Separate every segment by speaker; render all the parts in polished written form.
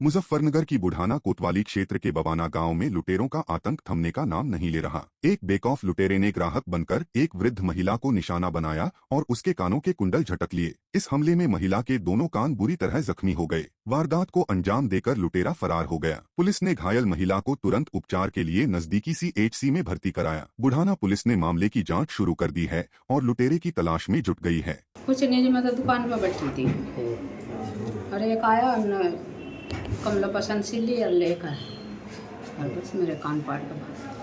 Speaker 1: मुजफ्फरनगर की बुढ़ाना कोतवाली क्षेत्र के बवाना गांव में लुटेरों का आतंक थमने का नाम नहीं ले रहा। एक बेखौफ लुटेरे ने ग्राहक बनकर एक वृद्ध महिला को निशाना बनाया और उसके कानों के कुंडल झटक लिए। इस हमले में महिला के दोनों कान बुरी तरह जख्मी हो गए। वारदात को अंजाम देकर लुटेरा फरार हो गया। पुलिस ने घायल महिला को तुरंत उपचार के लिए नजदीकी CHC में भर्ती कराया। बुढ़ाना पुलिस ने मामले की जाँच शुरू कर दी है और लुटेरे की तलाश में जुट गई है।
Speaker 2: कुछ नहीं जी, मैं तो दुकान पर बैठी थी और एक आया कमला पसंद सी ली और लेकर और बस मेरे कान पाट के बाद।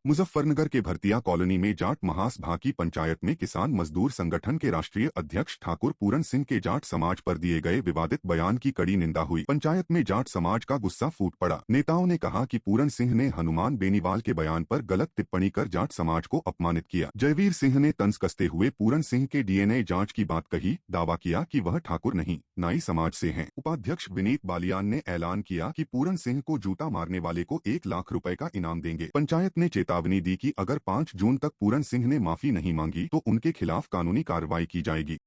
Speaker 1: मुजफ्फरनगर के भरतिया कॉलोनी में जाट महास भाकी पंचायत में किसान मजदूर संगठन के राष्ट्रीय अध्यक्ष ठाकुर पूरन सिंह के जाट समाज पर दिए गए विवादित बयान की कड़ी निंदा हुई। पंचायत में जाट समाज का गुस्सा फूट पड़ा। नेताओं ने कहा कि पूरन सिंह ने हनुमान बेनीवाल के बयान पर गलत टिप्पणी कर जाट समाज को अपमानित किया। जयवीर सिंह ने तंज कसते हुए पूरन सिंह के DNA जाँच की बात कही। दावा किया कि वह ठाकुर नहीं नाई समाज से हैं। उपाध्यक्ष विनीत बालियान ने ऐलान किया कि पूरन सिंह को जूता मारने वाले को 1 लाख रुपए का इनाम देंगे। पंचायत ने चेतावनी दी कि अगर 5 जून तक पूरन सिंह ने माफी नहीं मांगी तो उनके खिलाफ कानूनी कार्रवाई की जाएगी।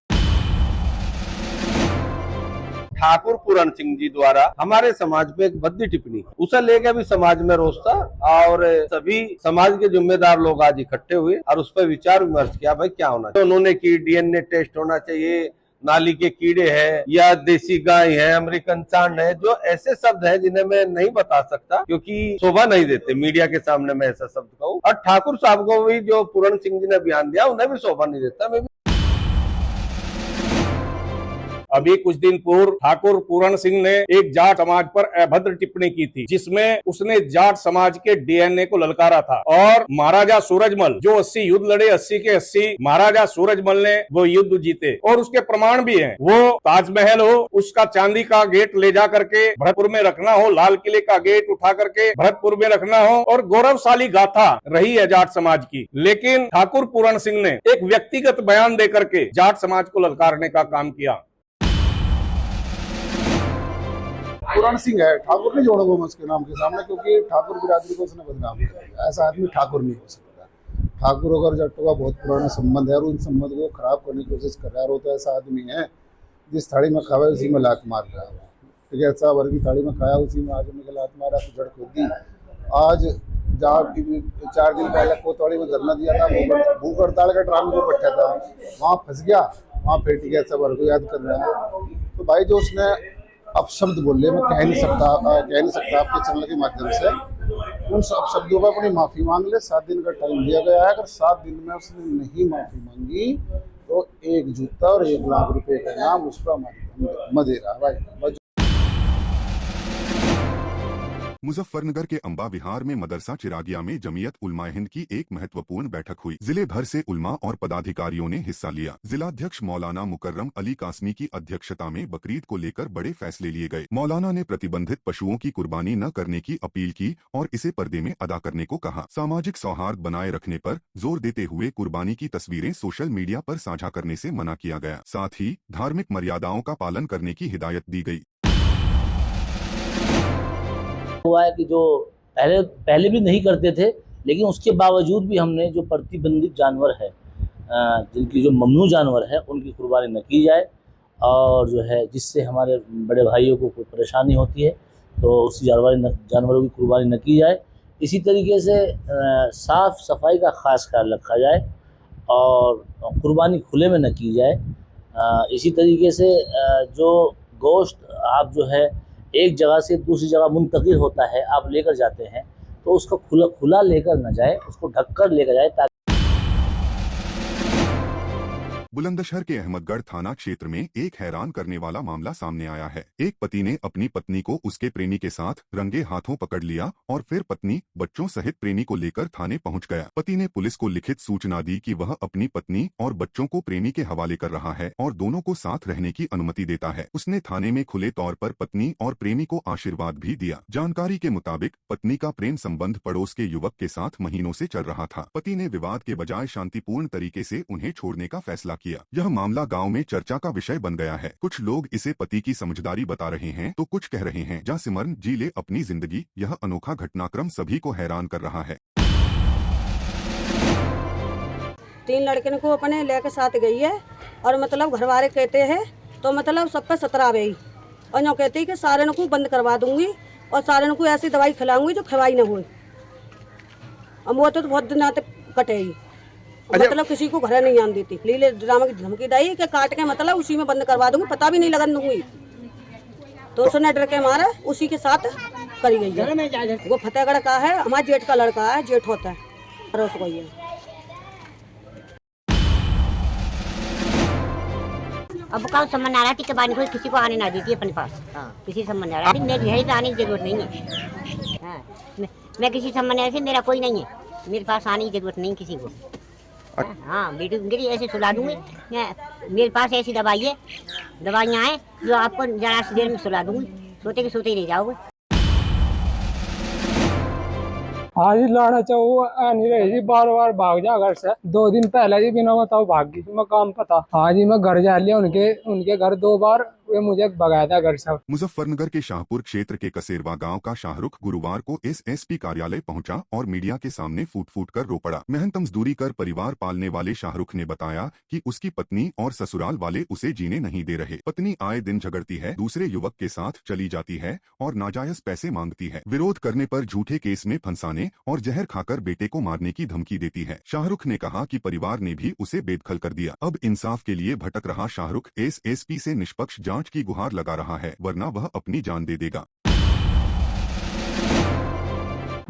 Speaker 3: ठाकुर पूरन सिंह जी द्वारा हमारे समाज पे एक भद्दी टिप्पणी, उसे लेकर भी समाज में रोष था और सभी समाज के जिम्मेदार लोग आज इकट्ठे हुए और उस पर विचार विमर्श किया भाई क्या होना चाहिए। उन्होंने की DNA टेस्ट होना चाहिए, नाली के कीड़े हैं या देसी गाय है, अमेरिकन सांड है, जो ऐसे शब्द हैं जिन्हें मैं नहीं बता सकता क्योंकि शोभा नहीं देते मीडिया के सामने मैं ऐसा शब्द कहूँ। और ठाकुर साहब को भी जो पूरन सिंह जी ने बयान दिया उन्हें भी शोभा नहीं देता। मैं
Speaker 4: अभी कुछ दिन पूर्व ठाकुर पूरन सिंह ने एक जाट समाज पर अभद्र टिप्पणी की थी जिसमें उसने जाट समाज के DNA को ललकारा था और महाराजा सूरजमल जो 80 युद्ध लड़े, 80 के 80 महाराजा सूरजमल ने वो युद्ध जीते और उसके प्रमाण भी हैं। वो ताजमहल हो, उसका चांदी का गेट ले जा करके भरतपुर में रखना हो, लाल किले का गेट उठा करके भरतपुर में रखना हो और गौरवशाली गाथा रही है जाट समाज की। लेकिन ठाकुर पूरन सिंह ने एक व्यक्तिगत बयान दे करके जाट समाज को ललकारने का काम किया।
Speaker 5: पूरन सिंह है, ठाकुर नहीं जोड़ोगे मैं उसके नाम के सामने, क्योंकि ठाकुर बिरादरी को उसने बदनाम कर दिया। ऐसा आदमी ठाकुर नहीं हो सकता। ठाकुर अगर जट्टों का बहुत पुराना संबंध है और उन संबंध को खराब करने की कोशिश कर रहा है, वो तो ऐसा आदमी है जिस थाली में खावा उसी में लात मार रहा है। ठीक है, ऐसा वर्ग की थाली में खाया उसी में आज उन्हें लात मारा तो जड़ खोद दी। आज जहाँ 4 दिन पहले कोतवाली में धरना दिया था, भूख हड़ताल का ड्रामा जो बैठा था वहाँ फंस गया, वहाँ फिर ठीक है ऐसा वर्ग को याद कर रहा है। तो भाई जो उसने अपशब्द बोले मैं कह नहीं सकता आपके चैनल के माध्यम से, उन अपशब्दों पर अपनी माफी मांग ले। 7 दिन का टाइम दिया गया है। अगर 7 दिन में उसने नहीं माफी मांगी तो 1 जूता और 1 लाख रुपए का नाम उस पर मदेरा भाई।
Speaker 1: मुजफ्फरनगर के अंबा विहार में मदरसा चिरागिया में जमीयत उलमा हिंद की एक महत्वपूर्ण बैठक हुई। जिले भर से उलमा और पदाधिकारियों ने हिस्सा लिया। जिलाध्यक्ष मौलाना मुकर्रम अली कासमी की अध्यक्षता में बकरीद को लेकर बड़े फैसले लिए गए। मौलाना ने प्रतिबंधित पशुओं की कुर्बानी न करने की अपील की और इसे पर्दे में अदा करने को कहा। सामाजिक सौहार्द बनाए रखने पर जोर देते हुए कुर्बानी की तस्वीरें सोशल मीडिया पर साझा करने से मना किया गया। साथ ही धार्मिक मर्यादाओं का पालन करने की हिदायत दी गई।
Speaker 6: हुआ है कि जो पहले भी नहीं करते थे, लेकिन उसके बावजूद भी हमने जो प्रतिबंधित जानवर है, जिनकी जो ममनू जानवर है, उनकी कुर्बानी न की जाए और जो है जिससे हमारे बड़े भाइयों को कोई परेशानी होती है तो उसी जानवरों की कुर्बानी न की जाए। इसी तरीके से साफ़ सफाई का ख़ास ख्याल रखा जाए और कुर्बानी खुले में न की जाए। इसी तरीके से जो गोश्त आप जो है एक जगह से दूसरी जगह मुंतकिल होता है, आप लेकर जाते हैं तो उसको खुला लेकर न जाए, उसको ढककर लेकर जाए ताकि।
Speaker 1: बुलंदशहर के अहमदगढ़ थाना क्षेत्र में एक हैरान करने वाला मामला सामने आया है। एक पति ने अपनी पत्नी को उसके प्रेमी के साथ रंगे हाथों पकड़ लिया और फिर पत्नी बच्चों सहित प्रेमी को लेकर थाने पहुंच गया। पति ने पुलिस को लिखित सूचना दी कि वह अपनी पत्नी और बच्चों को प्रेमी के हवाले कर रहा है और दोनों को साथ रहने की अनुमति देता है। उसने थाने में खुले तौर पर पत्नी और प्रेमी को आशीर्वाद भी दिया। जानकारी के मुताबिक पत्नी का प्रेम संबंध पड़ोस के युवक के साथ महीनों से चल रहा था। पति ने विवाद के बजाय शांतिपूर्ण तरीके से उन्हें छोड़ने का फैसला किया। यह मामला गांव में चर्चा का विषय बन गया है। कुछ लोग इसे पति की समझदारी बता रहे हैं तो कुछ कह रहे हैं जा सिमरन जी ले अपनी जिंदगी। यह अनोखा घटनाक्रम सभी को हैरान कर रहा है।
Speaker 7: 3 लड़के को अपने लेके साथ गई है और मतलब घरवाले कहते हैं तो मतलब सब पे 17 आ गई और यूँ कहती कि सारे को बंद करवा दूंगी और सारे को ऐसी दवाई खिलाऊंगी जो खवाई ना हुई। और वो तो बहुत दिन तक कटेगी। मतलब किसी को घर नहीं आने देती, लीले ड्रामा की धमकी दी कि काट के मतलब उसी में बंद करवा दूंगी, पता भी नहीं लगन दूंगी। तो उसने डर के मारा उसी के साथ करी गई है। वो फतेहगढ़ का है, हमारे जेठ का लड़का है, जेठ होता है पड़ोस को ही है।
Speaker 8: अब कल सम्मान आ रहा है, बानी कोई किसी को आने ना देती अपने पास। किसी सम्मान आ रहा है, मेरी है तो आने की जरूरत नहीं है। हाँ, मैं किसी सम्मान से मेरा कोई नहीं है, मेरे पास आने की जरूरत नहीं किसी को। हाँ बेटी मेरी ऐसे सुला दूंगी, मेरे पास ऐसी दवाइयाँ हैं जो आपको जरा सी देर में सुला दूंगी, सोते के सोते ही रह जाओगे।
Speaker 9: हाँ जी लाना चाहो नहीं रही जी, बार बार भाग जा घर से। 2 दिन पहले जी बिना बताओ भाग गई, मैं काम पता। हाँ जी मैं घर जा लिया उनके घर 2 बार, वे मुझे भगाया था घर से।
Speaker 1: मुजफ्फरनगर के शाहपुर क्षेत्र के कसेरवा गांव का शाहरुख गुरुवार को एसएसपी कार्यालय पहुंचा और मीडिया के सामने फूट कर रो पड़ा। मेहनत मजदूरी कर परिवार पालने वाले शाहरुख ने बताया कि उसकी पत्नी और ससुराल वाले उसे जीने नहीं दे रहे। पत्नी आए दिन झगड़ती है, दूसरे युवक के साथ चली जाती है और नाजायज पैसे मांगती है। विरोध करने पर झूठे केस में फंसाने और जहर खाकर बेटे को मारने की धमकी देती है। शाहरुख ने कहा कि परिवार ने भी उसे बेदखल कर दिया। अब इंसाफ के लिए भटक रहा शाहरुख एसएसपी से निष्पक्ष जांच की गुहार लगा रहा है, वरना वह अपनी जान दे देगा।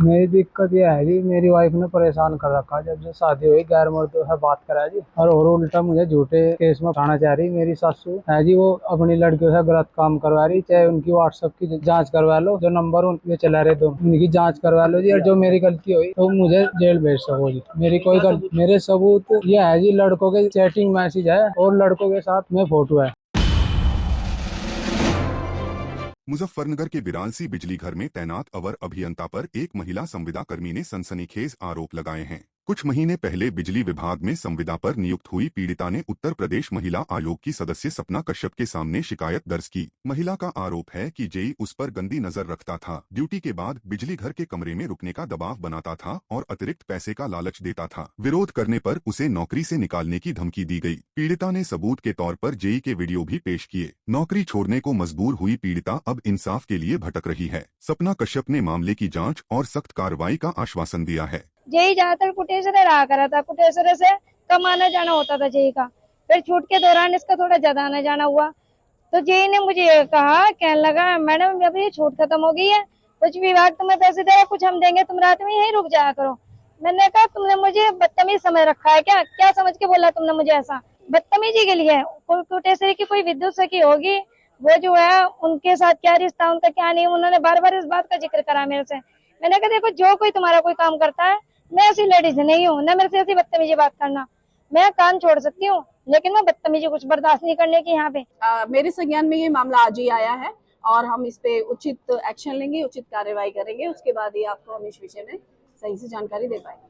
Speaker 9: मेरी दिक्कत यह है जी, मेरी वाइफ ने परेशान कर रखा। जब से शादी हुई गैर मर्दों से बात करा जी, और उल्टा मुझे झूठे केस में उठाना चाह रही। मेरी सासू है जी, वो अपनी लड़कियों से गलत काम करवा रही। चाहे उनकी व्हाट्सएप की जांच करवा लो, जो नंबर उनके चला रहे तो उनकी जांच करवा लो जी। और जो मेरी गलती हुई तो मुझे जेल भेज सको जी। मेरी कोई गलती, मेरे सबूत यह है जी, लड़कों के चैटिंग मैसेज है और लड़कों के साथ में फोटो है।
Speaker 1: मुजफ्फरनगर के बिरालसी बिजली घर में तैनात अवर अभियंता पर एक महिला संविदा कर्मी ने सनसनीखेज आरोप लगाए हैं। कुछ महीने पहले बिजली विभाग में संविदा पर नियुक्त हुई पीड़िता ने उत्तर प्रदेश महिला आयोग की सदस्य सपना कश्यप के सामने शिकायत दर्ज की। महिला का आरोप है कि जेई उस पर गंदी नजर रखता था, ड्यूटी के बाद बिजली घर के कमरे में रुकने का दबाव बनाता था और अतिरिक्त पैसे का लालच देता था। विरोध करने पर उसे नौकरी से निकालने की धमकी दी गई। पीड़िता ने सबूत के तौर पर जेई के वीडियो भी पेश किए। नौकरी छोड़ने को मजबूर हुई पीड़िता अब इंसाफ के लिए भटक रही है। सपना कश्यप ने मामले की जाँच और सख्त कार्रवाई का आश्वासन दिया है।
Speaker 10: जेई ज्यादातर कुटेश्वर रहा करा था, कुटेश्वर से कम आना जाना होता था जेई का। फिर छूट के दौरान इसका थोड़ा ज्यादा आना जाना हुआ, तो जेई ने मुझे कहा, कहने लगा मैडम अब ये छूट खत्म हो गई है, कुछ विभाग तुम्हें पैसे देगा, कुछ हम देंगे, तुम रात में यहीं रुक जाया करो। मैंने कहा तुमने मुझे बदतमीज समझ रखा है क्या? क्या समझ के बोला तुमने मुझे ऐसा? बदतमीजी के लिए कुटेश्वरी की कोई विद्युत सखी होगी, वो जो है उनके साथ क्या रिश्ता, उनका क्या नहीं, उन्होंने बार बार इस बात का जिक्र करा मेरे से। मैंने कहा देखो जो कोई तुम्हारा कोई काम करता है, मैं ऐसी लेडीज नहीं हूँ, न मेरे से ऐसी बदतमीजी बात करना। मैं काम छोड़ सकती हूँ लेकिन मैं बदतमीजी कुछ बर्दाश्त नहीं करने की यहाँ पे।
Speaker 11: मेरे संज्ञान में ये मामला आज ही आया है और हम इस पे उचित एक्शन लेंगे, उचित कार्रवाई करेंगे। उसके बाद ही आपको हम इस विषय में सही से जानकारी दे पाएंगे।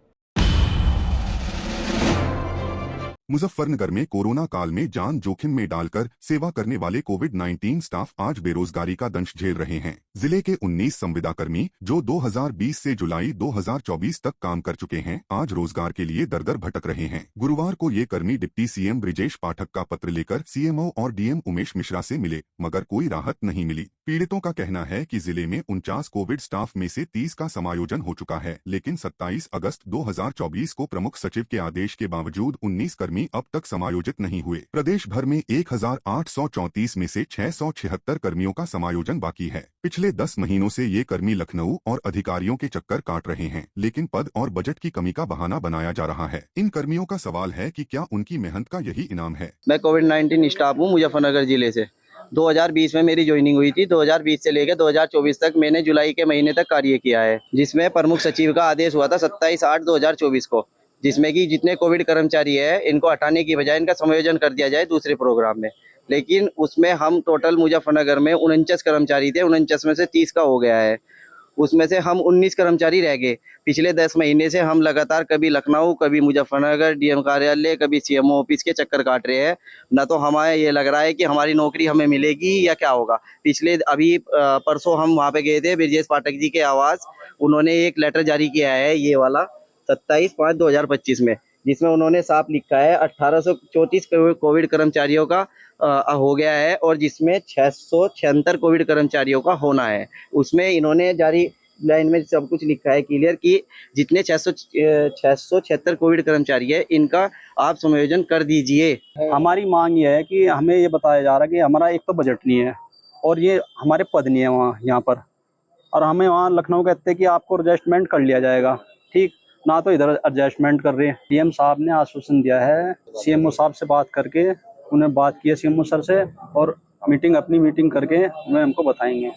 Speaker 1: मुजफ्फरनगर में कोरोना काल में जान जोखिम में डालकर सेवा करने वाले कोविड-19 स्टाफ आज बेरोजगारी का दंश झेल रहे हैं। जिले के 19 संविदा कर्मी जो 2020 से जुलाई 2024 तक काम कर चुके हैं, आज रोजगार के लिए दर दर भटक रहे हैं। गुरुवार को ये कर्मी डिप्टी सीएम ब्रिजेश पाठक का पत्र लेकर सीएमओ और डीएम उमेश मिश्रा से मिले, मगर कोई राहत नहीं मिली। पीड़ितों का कहना है कि जिले में 49 कोविड स्टाफ में से 30 का समायोजन हो चुका है, लेकिन 27 अगस्त 2024 को प्रमुख सचिव के आदेश के बावजूद 19 कर्मी अब तक समायोजित नहीं हुए। प्रदेश भर में 1834 में से 676 कर्मियों का समायोजन बाकी है। पिछले 10 महीनों से ये कर्मी लखनऊ और अधिकारियों के चक्कर काट रहे हैं, लेकिन पद और बजट की कमी का बहाना बनाया जा रहा है। इन कर्मियों का सवाल है कि क्या उनकी मेहनत का यही इनाम है।
Speaker 12: मैं कोविड-19 स्टाफ हूँ मुजफ्फरनगर जिले से। 2020 में मेरी ज्वाइनिंग हुई थी। 2020 से लेकर 2024 तक मैंने जुलाई के महीने तक कार्य किया है, जिसमें प्रमुख सचिव का आदेश हुआ था 27/8/2024 को, जिसमें कि जितने कोविड कर्मचारी है इनको हटाने की बजाय इनका समायोजन कर दिया जाए दूसरे प्रोग्राम में। लेकिन उसमें हम टोटल मुजफ्फरनगर में 49 कर्मचारी थे, 49 में से 30 का हो गया है। उसमें से हम 19 कर्मचारी रह गए। पिछले 10 महीने से हम लगातार कभी लखनऊ, कभी मुजफ्फरनगर डीएम कार्यालय, कभी सीएमओ ऑफिस के चक्कर काट रहे हैं। न तो हमें ये लग रहा है कि हमारी नौकरी हमें मिलेगी या क्या होगा। पिछले अभी परसों हम वहाँ पे गए थे ब्रिजेश पाठक जी के आवास, उन्होंने एक लेटर जारी किया है ये वाला 27/5/2025 में, जिसमें उन्होंने साफ लिखा है 1834 कोविड कर्मचारियों का हो गया है और जिसमें 676 कोविड कर्मचारियों का होना है। उसमें इन्होंने जारी लाइन में सब कुछ लिखा है क्लियर कि जितने 676 कोविड कर्मचारी है इनका आप समायोजन कर दीजिए।
Speaker 13: हमारी मांग ये है कि हमें ये बताया जा रहा है कि हमारा एक तो बजट नहीं है और ये हमारे पद नहीं है वहाँ यहाँ पर, और हमें वहाँ लखनऊ कहते हैं कि आपको एडजस्टमेंट कर लिया जाएगा, ठीक ना तो इधर एडजस्टमेंट कर रहे हैं। सीएम साहब ने आश्वासन दिया है, सीएमओ साहब से बात करके उन्हें बात की है सीएमओ सर से, और अपनी मीटिंग करके उन्हें हमको बताएंगे।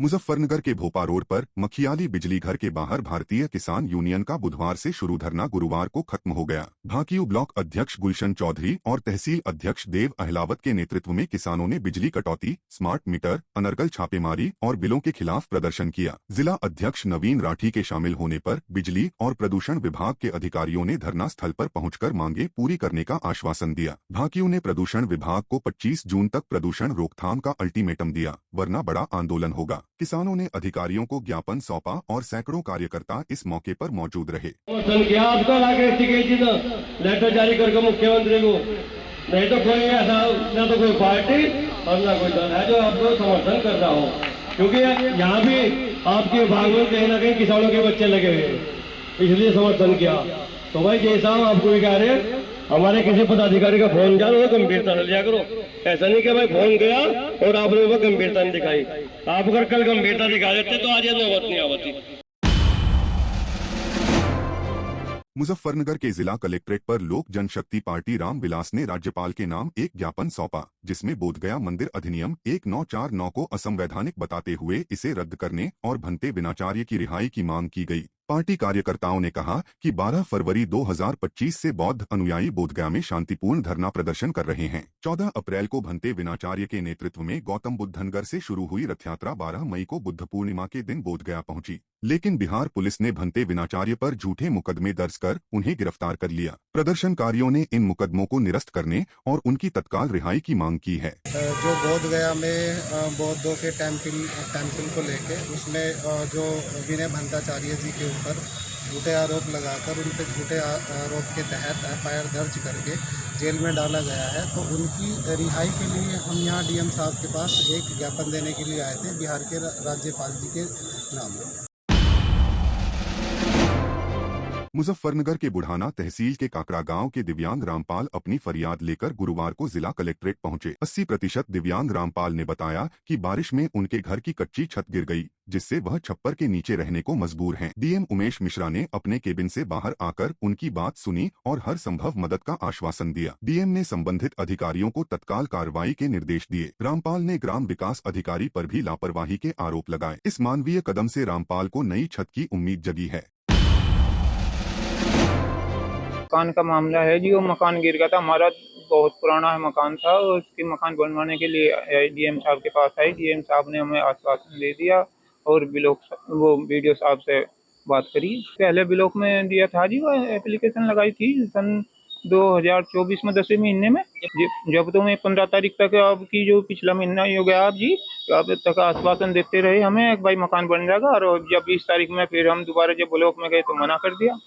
Speaker 1: मुजफ्फरनगर के भोपा रोड पर मखियाली बिजली घर के बाहर भारतीय किसान यूनियन का बुधवार से शुरू धरना गुरुवार को खत्म हो गया। भाकियू ब्लॉक अध्यक्ष गुलशन चौधरी और तहसील अध्यक्ष देव अहलावत के नेतृत्व में किसानों ने बिजली कटौती, स्मार्ट मीटर, अनर्गल छापेमारी और बिलों के खिलाफ प्रदर्शन किया। जिला अध्यक्ष नवीन राठी के शामिल होने पर बिजली और प्रदूषण विभाग के अधिकारियों ने धरना स्थल पर पहुंचकर मांगे पूरी करने का आश्वासन दिया। भाकियू ने प्रदूषण विभाग को 25 जून तक प्रदूषण रोकथाम का अल्टीमेटम दिया, वरना बड़ा आंदोलन होगा। किसानों ने अधिकारियों को ज्ञापन सौंपा और सैकड़ों कार्यकर्ता इस मौके पर मौजूद रहे।
Speaker 14: लेटर जारी करके मुख्यमंत्री को, नहीं तो कोई ऐसा न तो कोई पार्टी और न कोई दल है जो आपको समर्थन कर रहा हो, क्योंकि यहाँ भी आपके विभाग में कहीं ना कहीं किसानों के बच्चे लगे हुए, इसलिए समर्थन किया। तो भाई जैसा आपको भी कह रहे, हमारे किसी पदाधिकारी का फोन जाओ तो गंभीरता लिया करो। ऐसा नहीं कि भाई फोन गया और आपने वो गंभीरता नहीं दिखाई। आप अगर कल गंभीरता दिखा देते तो आज ये नौबत नहीं आवती।
Speaker 1: मुजफ्फरनगर के जिला कलेक्ट्रेट पर लोक जनशक्ति पार्टी रामविलास ने राज्यपाल के नाम एक ज्ञापन सौंपा, जिसमें बोधगया मंदिर अधिनियम 1949 को असंवैधानिक बताते हुए इसे रद्द करने और भंते विनाचार्य की रिहाई की मांग की गई। पार्टी कार्यकर्ताओं ने कहा कि 12 फरवरी 2025 से बौद्ध अनुयायी बोधगया में शांतिपूर्ण धरना प्रदर्शन कर रहे हैं। 14 अप्रैल को भंते विनाचार्य के नेतृत्व में गौतम बुद्ध नगर से शुरू हुई रथ यात्रा 12 मई को बुद्ध पूर्णिमा के दिन बोधगया पहुंची, लेकिन बिहार पुलिस ने भंते विनाचार्य पर झूठे मुकदमे दर्ज कर उन्हें गिरफ्तार कर लिया। प्रदर्शनकारियों ने इन मुकदमों को निरस्त करने और उनकी तत्काल रिहाई की मांग की है।
Speaker 5: जो बोधगया में बौद्धों के टेम्पल को लेके उसमें जो विनय भंताचार्य जी के ऊपर झूठे आरोप लगाकर उन पर झूठे आरोप के तहत एफआईआर दर्ज करके जेल में डाला गया है, तो उनकी रिहाई के लिए हम यहाँ डीएम साहब के पास एक ज्ञापन देने के लिए आए थे बिहार के राज्यपाल जी के नाम।
Speaker 1: मुजफ्फरनगर के बुढ़ाना तहसील के काकड़ा गांव के दिव्यांग रामपाल अपनी फरियाद लेकर गुरुवार को जिला कलेक्ट्रेट पहुंचे। 80% दिव्यांग रामपाल ने बताया कि बारिश में उनके घर की कच्ची छत गिर गई, जिससे वह छप्पर के नीचे रहने को मजबूर हैं। डीएम उमेश मिश्रा ने अपने केबिन से बाहर आकर उनकी बात सुनी और हर संभव मदद का आश्वासन दिया। डीएम ने संबंधित अधिकारियों को तत्काल कार्रवाई के निर्देश दिए। रामपाल ने ग्राम विकास अधिकारी पर भी लापरवाही के आरोप लगाए। इस मानवीय कदम से रामपाल को नई छत की उम्मीद जगी है।
Speaker 9: मकान का मामला है जी, वो मकान गिर गया था, हमारा बहुत पुराना मकान था, उसके मकान बनवाने के लिए डीएम साहब के पास आई। डीएम साहब ने हमें आश्वासन दे दिया और वो वीडियो साहब से बात करी। पहले ब्लॉक में दिया था जी, वो एप्लीकेशन लगाई थी सन 2024 में 10वें महीने में। जब तो मैं 15 तारीख तक आपकी जो पिछला महीना ही हो गया आप जी, अब तक आश्वासन देते रहे हमें भाई मकान बन जाएगा, और जब 20 तारीख में फिर हम दोबारा जब ब्लॉक में गए तो मना कर दिया।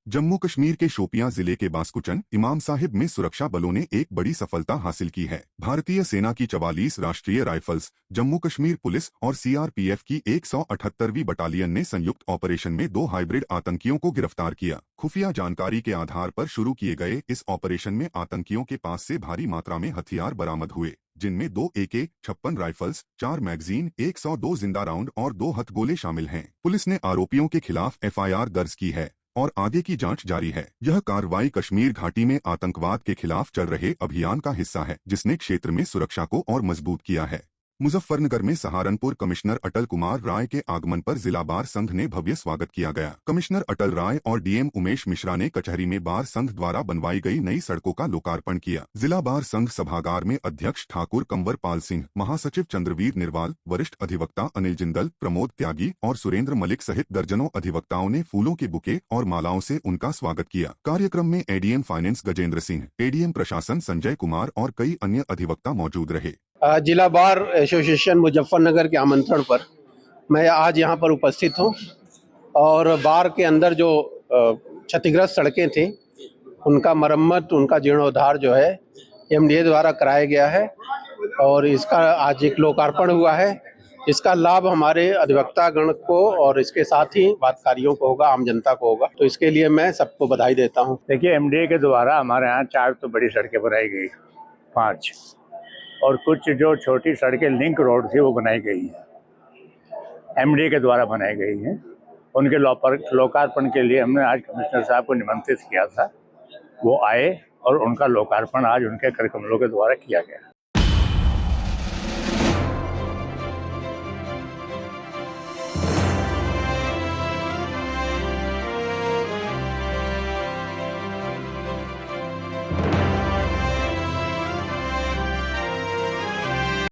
Speaker 1: जम्मू कश्मीर के शोपियां जिले के बास्कुचन इमाम साहिब में सुरक्षा बलों ने एक बड़ी सफलता हासिल की है। भारतीय सेना की 44 राष्ट्रीय राइफल्स, जम्मू कश्मीर पुलिस और सीआरपीएफ की 178वीं बटालियन ने संयुक्त ऑपरेशन में 2 हाइब्रिड आतंकियों को गिरफ्तार किया। खुफिया जानकारी के आधार पर शुरू किए गए इस ऑपरेशन में आतंकियों के पास से भारी मात्रा में हथियार बरामद हुए, जिनमें 2 AK-56 राइफल्स, 4 मैगजीन, 102 जिंदा राउंड और 2 हथगोले शामिल हैं। पुलिस ने आरोपियों के खिलाफ FIR दर्ज की है और आगे की जांच जारी है। यह कार्रवाई कश्मीर घाटी में आतंकवाद के खिलाफ चल रहे अभियान का हिस्सा है, जिसने क्षेत्र में सुरक्षा को और मजबूत किया है। मुजफ्फरनगर में सहारनपुर कमिश्नर अटल कुमार राय के आगमन पर जिला बार संघ ने भव्य स्वागत किया गया। कमिश्नर अटल राय और डीएम उमेश मिश्रा ने कचहरी में बार संघ द्वारा बनवाई गई नई सड़कों का लोकार्पण किया। जिला बार संघ सभागार में अध्यक्ष ठाकुर कंवर पाल सिंह, महासचिव चंद्रवीर निर्वाल, वरिष्ठ अधिवक्ता अनिल जिंदल, प्रमोद त्यागी और सुरेंद्र मलिक सहित दर्जनों अधिवक्ताओं ने फूलों के बुके और मालाओं से उनका स्वागत किया। कार्यक्रम में ADM finance Gajendra Singh, ADM प्रशासन संजय कुमार और कई अन्य अधिवक्ता मौजूद रहे।
Speaker 15: जिला बार एसोसिएशन मुजफ्फरनगर के आमंत्रण पर मैं आज यहाँ पर उपस्थित हूँ और बार के अंदर जो क्षतिग्रस्त सड़कें थी उनका मरम्मत, उनका जीर्णोद्धार जो है एमडीए द्वारा कराया गया है और इसका आज एक लोकार्पण हुआ है। इसका लाभ हमारे अधिवक्ता गण को और इसके साथ ही बातकारियों को होगा, आम जनता को होगा। तो इसके लिए मैं सबको बधाई देता हूँ।
Speaker 16: देखिए, एमडीए के द्वारा हमारे यहाँ 4 तो बड़ी सड़कें बनाई गई, 5 और कुछ जो छोटी सड़कें लिंक रोड थी वो बनाई गई है, एमडीए के द्वारा बनाई गई हैं। उनके लोकार्पण के लिए हमने आज कमिश्नर साहब को निमंत्रित किया था, वो आए और उनका लोकार्पण आज उनके कर कमलों के द्वारा किया गया।